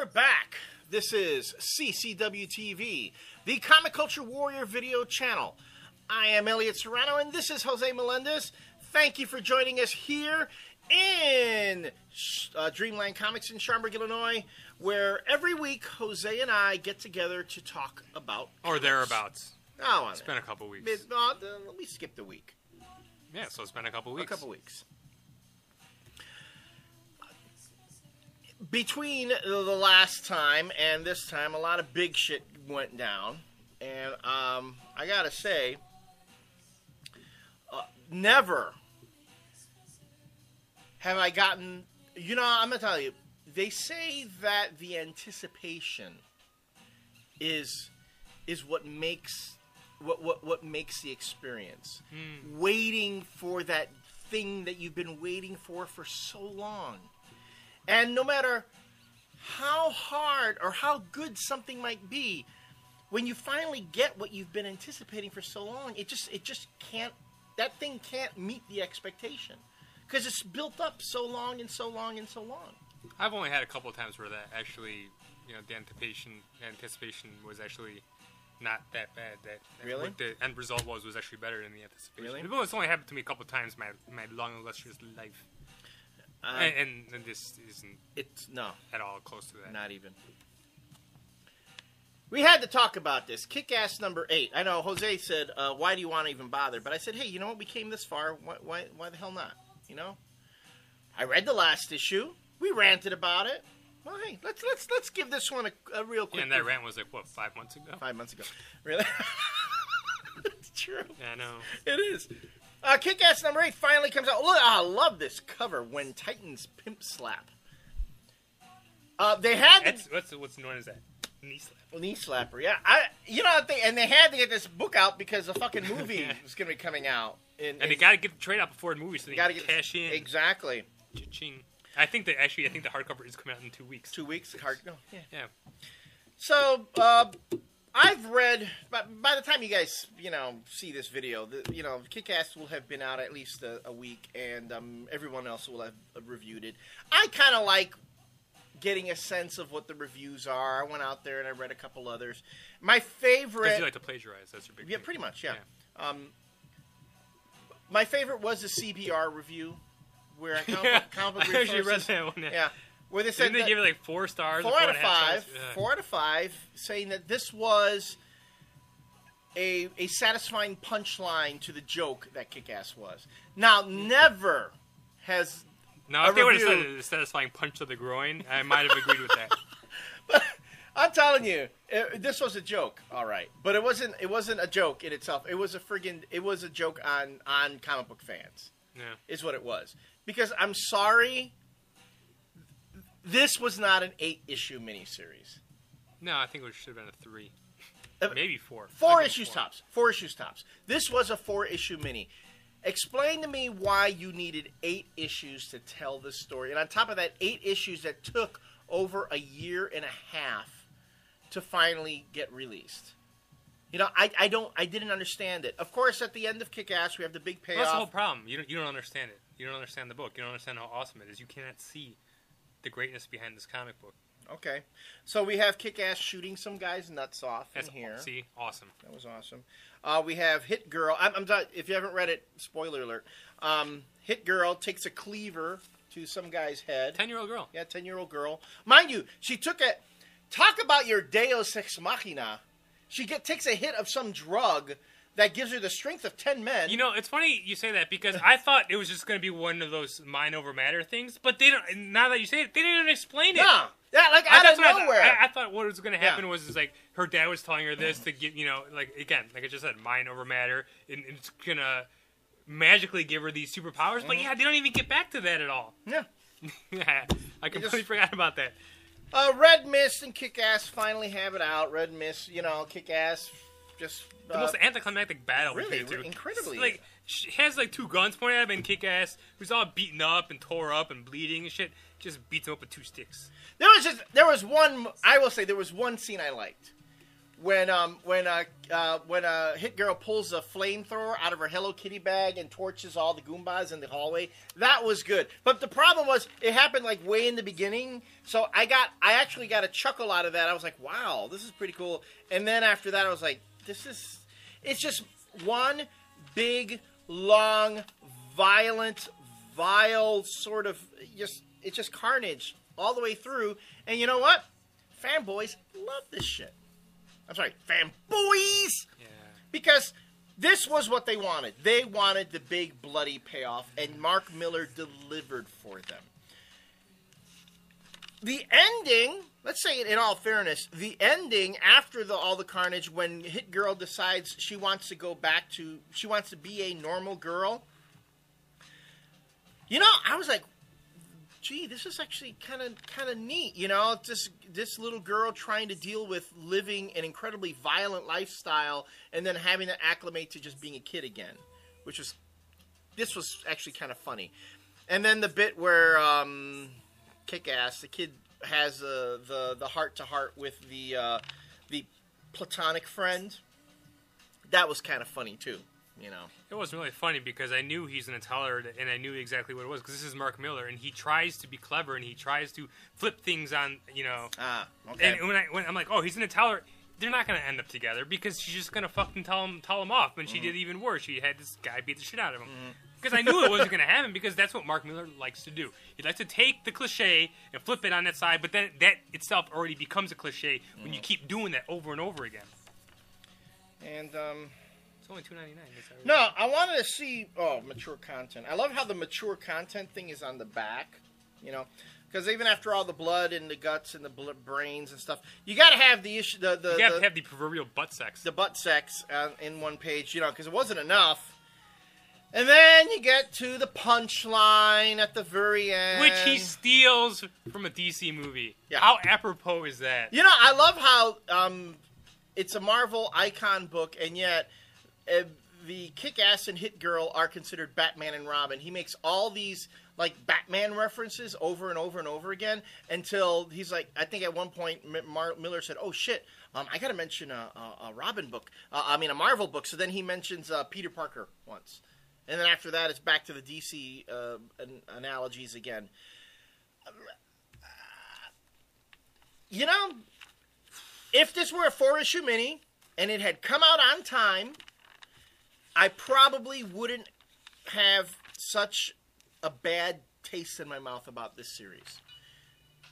we're back. This is CCW TV, the Comic Culture Warrior video channel. I am Elliot Serrano, and this is Jose Melendez. Thank you for joining us here in Dreamland Comics in Schaumburg, Illinois, where every week Jose and I get together to talk about or comics. Thereabouts. Oh, it's been a couple weeks. We skipped a week. Yeah, so it's been a couple weeks. Between the last time and this time, a lot of big shit went down. And I gotta say, never have I gotten... You know, I'm gonna tell you, they say that the anticipation is what makes what makes the experience. Waiting for that thing that you've been waiting for so long. And no matter how hard or how good something might be, when you finally get what you've been anticipating for so long, it just can't, that thing can't meet the expectation. Because it's built up so long and so long and so long. I've only had a couple of times where that actually, you know, the anticipation was actually not that bad. That really? What the end result was actually better than the anticipation. Really? It's only happened to me a couple of times in my long, illustrious life. And this isn't at all close to that. Not even. We had to talk about this. Kick-Ass number 8. I know Jose said, why do you want to even bother? But I said, hey, you know what? We came this far. Why the hell not? You know? I read the last issue. We ranted about it. Well, hey, let's give this one a real quick... Yeah, and that rant was like, what, 5 months ago? 5 months ago. Really? It's true. Yeah, I know. It is. Kick-Ass number 8 finally comes out. Look, I love this cover. When Titans Pimp Slap. They had what's known as that? Knee slapper. Knee slapper, yeah. And they had to get this book out because the fucking movie was going to be coming out. And they got to get the trade out before the movie so they can cash in. Exactly. Cha-ching. I think the hardcover is coming out in 2 weeks. 2 weeks? Yeah. So, I've read, by the time you guys, see this video, Kick-Ass will have been out at least a week, and everyone else will have reviewed it. I kind of like getting a sense of what the reviews are. I went out there and I read a couple others. My favorite... Because you like to plagiarize, that's your big thing. Yeah, pretty much, yeah. My favorite was the CBR review, where I actually read that one. Yeah. Where they said they gave it like 4 stars. 4 out of 5. 4 out of 5, saying that this was a satisfying punchline to the joke that Kick-Ass was. Now, never has. Now, if they would have said a satisfying punch to the groin, I might have agreed with that. But I'm telling you, this was a joke, all right. But it wasn't a joke in itself. It was a joke on comic book fans. Yeah. Is what it was. Because I'm sorry, this was not an 8-issue miniseries. No, I think it should have been a 3. Maybe 4. 4 issues tops. 4 issues tops. This was a 4-issue mini. Explain to me why you needed 8 issues to tell this story. And on top of that, 8 issues that took over a year and a half to finally get released. I didn't understand it. Of course, at the end of Kick-Ass, we have the big payoff. That's the whole problem. You don't understand it. You don't understand the book. You don't understand how awesome it is. You cannot see the greatness behind this comic book. Okay. So we have Kick-Ass shooting some guys' nuts off in here. See? Awesome. That was awesome. We have Hit Girl. I'm if you haven't read it, spoiler alert. Hit Girl takes a cleaver to some guy's head. 10-year-old girl. Yeah, 10-year-old girl. Mind you, she took a... Talk about your Deus Ex Machina. She takes a hit of some drug that gives her the strength of 10 men. You know, it's funny you say that because I thought it was just going to be one of those mind over matter things, but they don't. Now that you say it, they didn't even explain it. No, yeah, like out of nowhere. I thought what was going to happen was like her dad was telling her this to get, like I just said, mind over matter, and it's gonna magically give her these superpowers. But yeah, they don't even get back to that at all. Yeah, I completely forgot about that. Red Mist and Kick-Ass finally have it out. Red Mist, Kick-Ass just... the most anticlimactic battle. Really, incredibly. Like, she has like 2 guns pointed at him, and Kick-Ass, who's all beaten up and tore up and bleeding and shit, just beats him up with 2 sticks. There was one, I will say, there was one scene I liked. when Hit Girl pulls a flamethrower out of her Hello Kitty bag and torches all the Goombas in the hallway. That was good. But the problem was it happened like way in the beginning, so I actually got a chuckle out of that. I was like, wow, this is pretty cool. And then after that, I was like, it's just one big, long, violent, vile sort of it's just carnage all the way through. And you know what? Fanboys love this shit. I'm sorry, fanboys! Yeah. Because this was what they wanted. They wanted the big bloody payoff, and Mark Miller delivered for them. The ending, let's say it in all fairness, the ending after all the carnage, when Hit Girl decides she wants to be a normal girl, you know, I was like, gee, this is actually kind of neat, you know, this little girl trying to deal with living an incredibly violent lifestyle and then having to acclimate to just being a kid again, this was actually kind of funny. And then the bit where Kick-Ass, the kid has the heart-to-heart with the platonic friend, that was kind of funny too. You know, it wasn't really funny because I knew he's an intolerant and I knew exactly what it was because this is Mark Miller and he tries to be clever and he tries to flip things on, you know. Okay. And when I'm like, oh, he's an intolerant, they're not going to end up together because she's just going to fucking tell him off. And she did even worse. She had this guy beat the shit out of him. Because I knew it wasn't going to happen because that's what Mark Miller likes to do. He likes to take the cliche and flip it on that side, but then that itself already becomes a cliche when you keep doing that over and over again. And, it's only $2.99. No, I wanted to see mature content. I love how the mature content thing is on the back, you know, because even after all the blood and the guts and the brains and stuff, you got to have the issue. You got to have the proverbial butt sex. The butt sex in one page, you know, because it wasn't enough. And then you get to the punchline at the very end, which he steals from a DC movie. Yeah. How apropos is that? You know, I love how it's a Marvel icon book, and yet. The Kick-Ass and Hit Girl are considered Batman and Robin. He makes all these like Batman references over and over and over again until he's like, I think at one point Miller said, "Oh shit, I got to mention a Robin book. A Marvel book." So then he mentions Peter Parker once, and then after that it's back to the DC analogies again. You know, if this were a 4-issue mini and it had come out on time, I probably wouldn't have such a bad taste in my mouth about this series.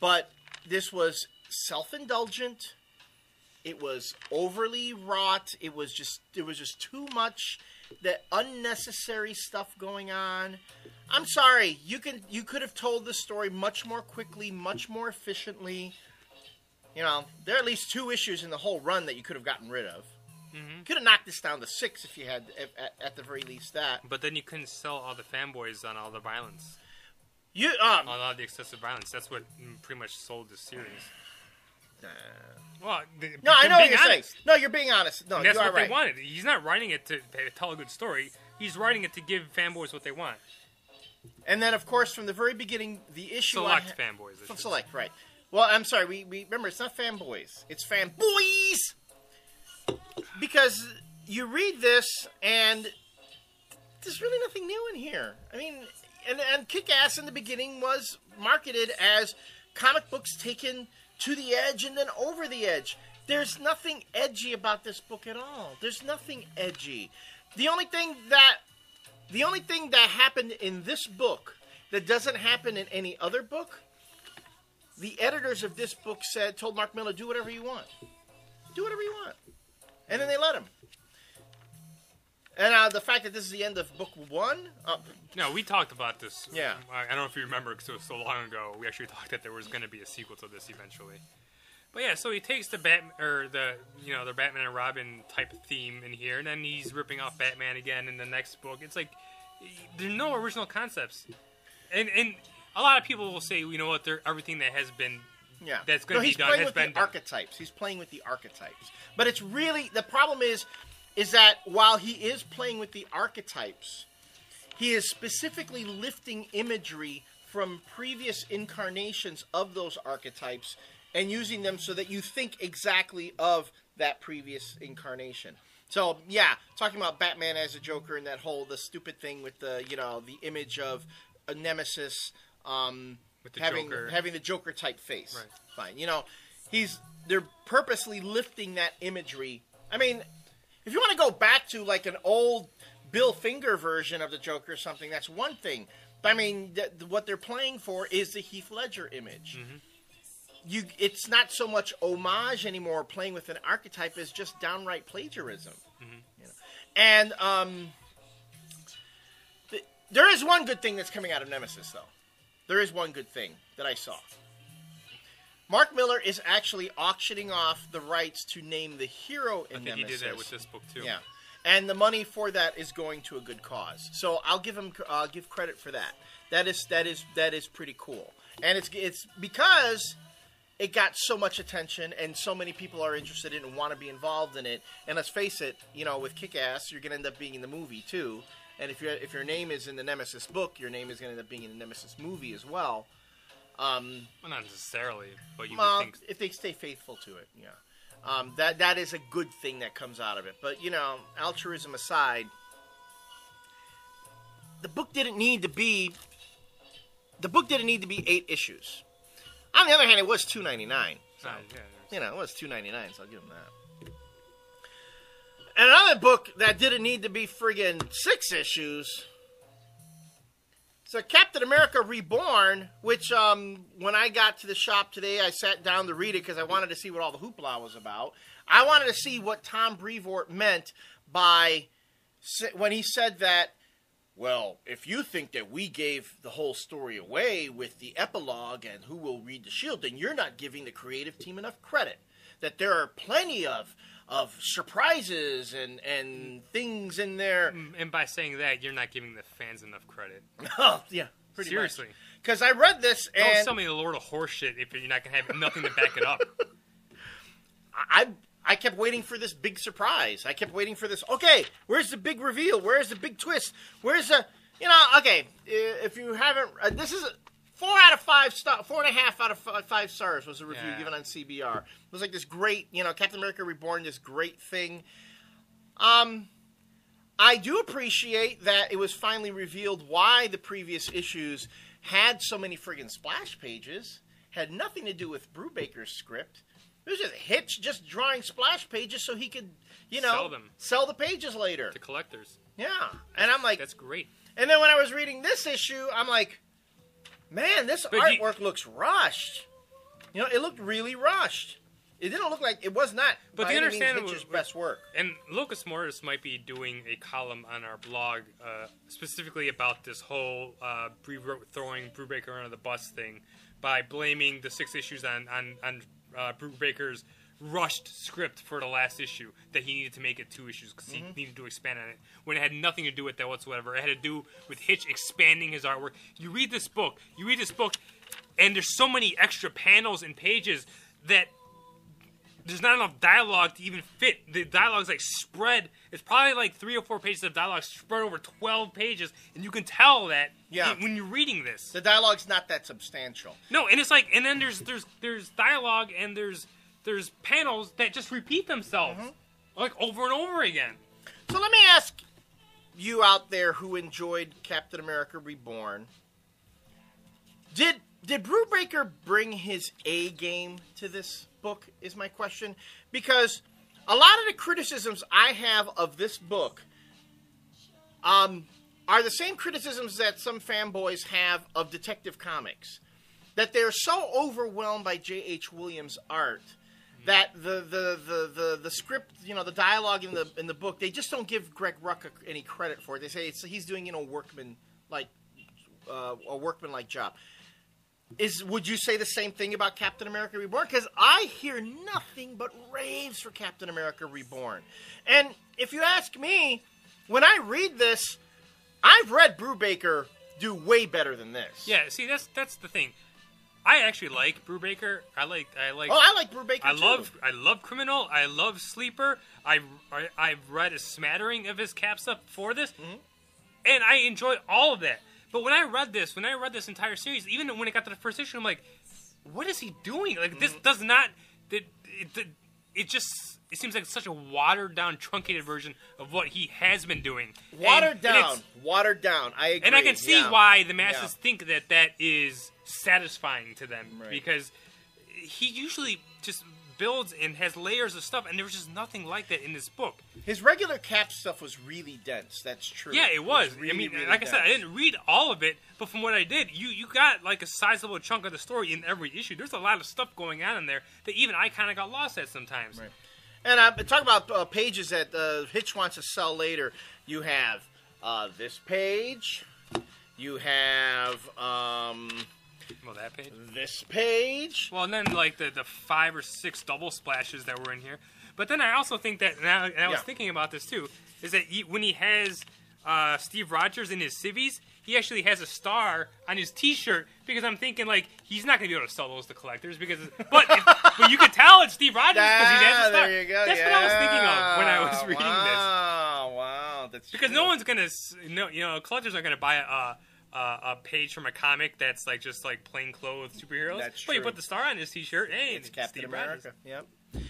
But this was self-indulgent. It was overly wrought. It was just too much that unnecessary stuff going on. I'm sorry. You could have told the story much more quickly, much more efficiently. You know, there are at least 2 issues in the whole run that you could have gotten rid of. Mm-hmm. Could have knocked this down to 6 if you had, at the very least, that. But then you couldn't sell all the fanboys on all the violence. On a lot of the excessive violence. That's what pretty much sold this series. Well, no, I know what you're saying. No, you're being honest. No, and that's you are what right. They wanted. He's not writing it to tell a good story. He's writing it to give fanboys what they want. And then, of course, from the very beginning, the issue... Select fanboys. Select, right. Well, I'm sorry. We remember, it's not fanboys. It's fanboys! Because you read this, and there's really nothing new in here. I mean, and Kick-Ass in the beginning was marketed as comic books taken to the edge and then over the edge. There's nothing edgy about this book at all. There's nothing edgy. The only thing that happened in this book that doesn't happen in any other book, the editors of this book told Mark Miller, do whatever you want. Do whatever you want. And then they let him. And the fact that this is the end of book 1... no, we talked about this. Yeah. I don't know if you remember because it was so long ago. We actually talked that there was going to be a sequel to this eventually. But yeah, so he takes the the Batman and Robin type theme in here, and then he's ripping off Batman again in the next book. It's like there's no original concepts, and a lot of people will say, you know what, everything that has been that's going to be done has been done. Archetypes. He's playing with the archetypes, but it's really the problem is that while he is playing with the archetypes, he is specifically lifting imagery from previous incarnations of those archetypes and using them so that you think exactly of that previous incarnation. So, yeah, talking about Batman as a Joker and the stupid thing with the image of a nemesis with the having the Joker type face. Right. Fine. They're purposely lifting that imagery. I mean, if you want to go back to like an old Bill Finger version of the Joker or something, that's one thing. But I mean, what they're playing for is the Heath Ledger image. Mm-hmm. It's not so much homage anymore, playing with an archetype, as just downright plagiarism. Mm-hmm. And there is one good thing that's coming out of Nemesis, though. There is one good thing that I saw. Mark Miller is actually auctioning off the rights to name the hero in Nemesis. I think he did that with this book, too. Yeah. And the money for that is going to a good cause. So I'll give credit for that. That is pretty cool. And it's because it got so much attention and so many people are interested in it and want to be involved in it. And let's face it, with Kick-Ass, you're going to end up being in the movie too. And if your name is in the Nemesis book, your name is going to end up being in the Nemesis movie as well. Well, not necessarily, but you would think if they stay faithful to it, yeah. That is a good thing that comes out of it. But altruism aside, the book didn't need to be 8 issues. On the other hand, it was $2.99. So, it was $2.99, so I'll give them that. And another book that didn't need to be friggin' 6 issues. So Captain America Reborn, which when I got to the shop today, I sat down to read it because I wanted to see what all the hoopla was about. I wanted to see what Tom Brevoort meant by when he said that, well, if you think that we gave the whole story away with the epilogue and who will read the Shield, then you're not giving the creative team enough credit. That there are plenty of surprises and things in there. And by saying that, you're not giving the fans enough credit. Oh, yeah. Pretty Seriously. Because I read this and... Don't tell me the Lord of Horseshit if you're not going to have nothing to back it up. I kept waiting for this big surprise. I kept waiting for this, okay, where's the big reveal? Where's the big twist? Where's the... okay, if you haven't... this is... 4.5 out of 5 stars was a review given on CBR. It was like this great, Captain America Reborn, this great thing. I do appreciate that it was finally revealed why the previous issues had so many friggin' splash pages. Had nothing to do with Brubaker's script. It was just Hitch just drawing splash pages so he could, sell the pages later to collectors. Yeah, and I'm like, that's great. And then when I was reading this issue, I'm like, man, this artwork looks rushed. It looked really rushed. It didn't look like it was not. But by you any understand means Hitch's best work. And Lucas Morris might be doing a column on our blog specifically about this whole throwing Brubaker under the bus thing by blaming the 6 issues on Brubaker's rushed script for the last issue, that he needed to make it 2 issues because he needed to expand on it, when it had nothing to do with that whatsoever. It had to do with Hitch expanding his artwork. You read this book, and there's so many extra panels and pages that there's not enough dialogue to even fit. The dialogue's like spread. It's probably like 3 or 4 pages of dialogue spread over 12 pages, and you can tell that when you're reading this. The dialogue's not that substantial. No, and it's like, and then there's dialogue and there's panels that just repeat themselves, like over and over again. So let me ask you out there who enjoyed Captain America Reborn, did Brubaker bring his A game to this book, is my question? Because a lot of the criticisms I have of this book are the same criticisms that some fanboys have of Detective Comics. That they're so overwhelmed by J.H. Williams' art that the script, the dialogue in the book, they just don't give Greg Rucka any credit for it. They say he's doing a workmanlike job. Would you say the same thing about Captain America Reborn? Because I hear nothing but raves for Captain America Reborn. And if you ask me, when I read this, I've read Brubaker do way better than this. Yeah, see, that's the thing. I actually like Brubaker. I like. Oh, I like Brubaker too. I love Criminal. I love Sleeper. I've read a smattering of his cap stuff before this, and I enjoy all of that. But when I read this entire series, even when it got to the first issue, I'm like, what is he doing? Like, this does not... It seems like such a watered-down, truncated version of what he has been doing. Watered down. I agree. And I can see why the masses think that is satisfying to them. Right. Because he usually just builds and has layers of stuff, and there was just nothing like that in this book. His regular Cap stuff was really dense. That's true. Yeah, it was. Really, I mean, really like dense. I said, I didn't read all of it, but from what I did, you got like a sizable chunk of the story in every issue. There's a lot of stuff going on in there that even I kind of got lost at sometimes. Right. And talk about pages that Hitch wants to sell later. You have this page. You have Well, that page. this page. Well, and then like the 5 or 6 double splashes that were in here. But then I also think that, and I was thinking about this too, is that when he has Steve Rogers in his civvies, he actually has a star on his T-shirt, because I'm thinking like he's not going to be able to sell those to collectors but you could tell it's Steve Rogers because he has a star. There you go. That's what I was thinking of when I was reading this. Wow, that's Because true. no one's going to, collectors aren't going to buy a page from a comic that's like just like plain clothes superheroes. That's But you true. put the star on his T-shirt. Hey, It's Captain Steve America. Rogers. Yep.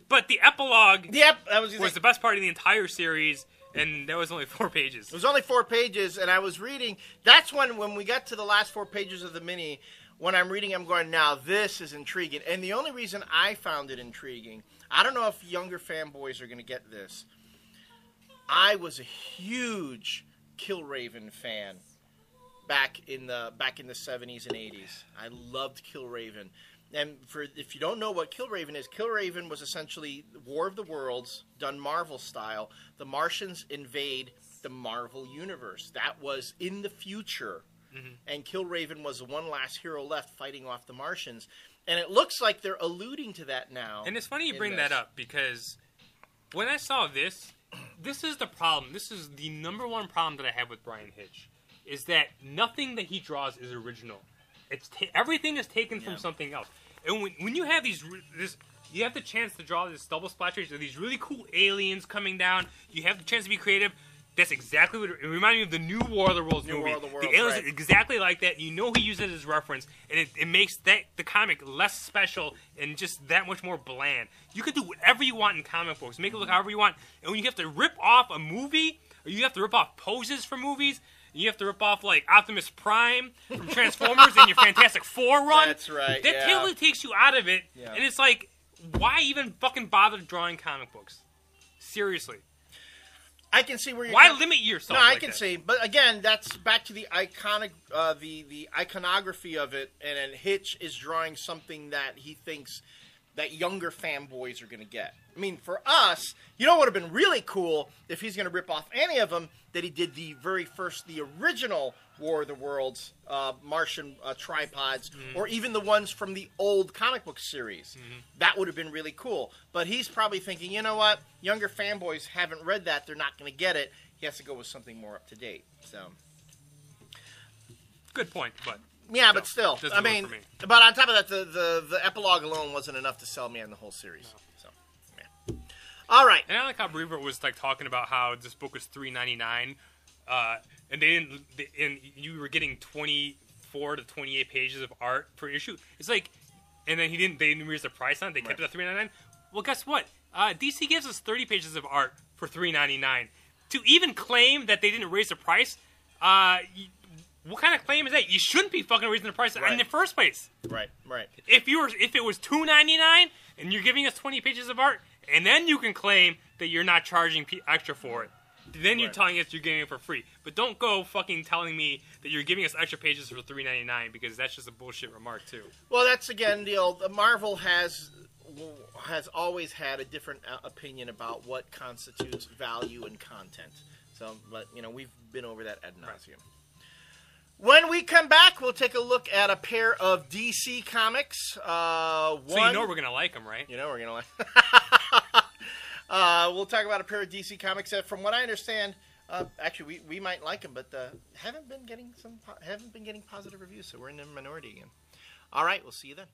But the epilogue That was the best part of the entire series, and that was only 4 pages. It was only 4 pages, and I was reading. That's when we got to the last 4 pages of the mini. When I'm reading, I'm going, now this is intriguing. And the only reason I found it intriguing, I don't know if younger fanboys are going to get this. I was a huge Killraven fan back in the 70s and 80s. I loved Killraven. And if you don't know what Killraven is, Killraven was essentially War of the Worlds done Marvel style. The Martians invade the Marvel universe. That was in the future. Mm-hmm. And Killraven was the one last hero left fighting off the Martians. And it looks like they're alluding to that now. And it's funny you bring that up, because when I saw this is the problem. This is the number one problem that I have with Brian Hitch, is that nothing that he draws is original. Everything is taken from something else. And when you have you have the chance to draw this double splash page of these really cool aliens coming down. You have the chance to be creative. That's exactly what it reminded me of the new War of the Worlds movie. The aliens are exactly like that. You know he used it as reference, and it makes the comic less special and just that much more bland. You could do whatever you want in comic books, make it look however you want. And when you have to rip off a movie, or you have to rip off poses from movies, you have to rip off, like, Optimus Prime from Transformers and your Fantastic Four run. That's right, That totally takes you out of it. Yeah. And it's like, why even fucking bother drawing comic books? Seriously. I can see where you're... Why limit yourself? No, I can see. But again, that's back to the iconic, the iconography of it. And then Hitch is drawing something that he thinks that younger fanboys are going to get. I mean, for us, you know what would have been really cool if he's going to rip off any of them, that he did the original War of the Worlds Martian tripods, or even the ones from the old comic book series. That would have been really cool. But he's probably thinking, you know what? Younger fanboys haven't read that. They're not going to get it. He has to go with something more up to date. So, good point, but... Yeah, but still, I mean, but on top of that, the epilogue alone wasn't enough to sell me on the whole series. No. So, yeah. All right. And I like how Brever was like talking about how this book was $3.99, and and you were getting 24 to 28 pages of art per issue. It's like, and then they didn't raise the price on it. They kept it at $3.99. Well, guess what? DC gives us 30 pages of art for $3.99. To even claim that they didn't raise the price, what kind of claim is that? You shouldn't be fucking raising the price in the first place. Right. If it was $2.99 and you're giving us 20 pages of art, and then you can claim that you're not charging extra for it. Then you're telling us you're getting it for free. But don't go fucking telling me that you're giving us extra pages for $3.99, because that's just a bullshit remark too. Well, that's again the old Marvel has always had a different opinion about what constitutes value and content. So, but we've been over that ad nauseum. When we come back, we'll take a look at a pair of DC comics. So you know we're going to like them, right? You know we're going to like We'll talk about a pair of DC comics that, from what I understand, actually we might like them, but haven't been getting positive reviews, so we're in the minority again. All right, we'll see you then.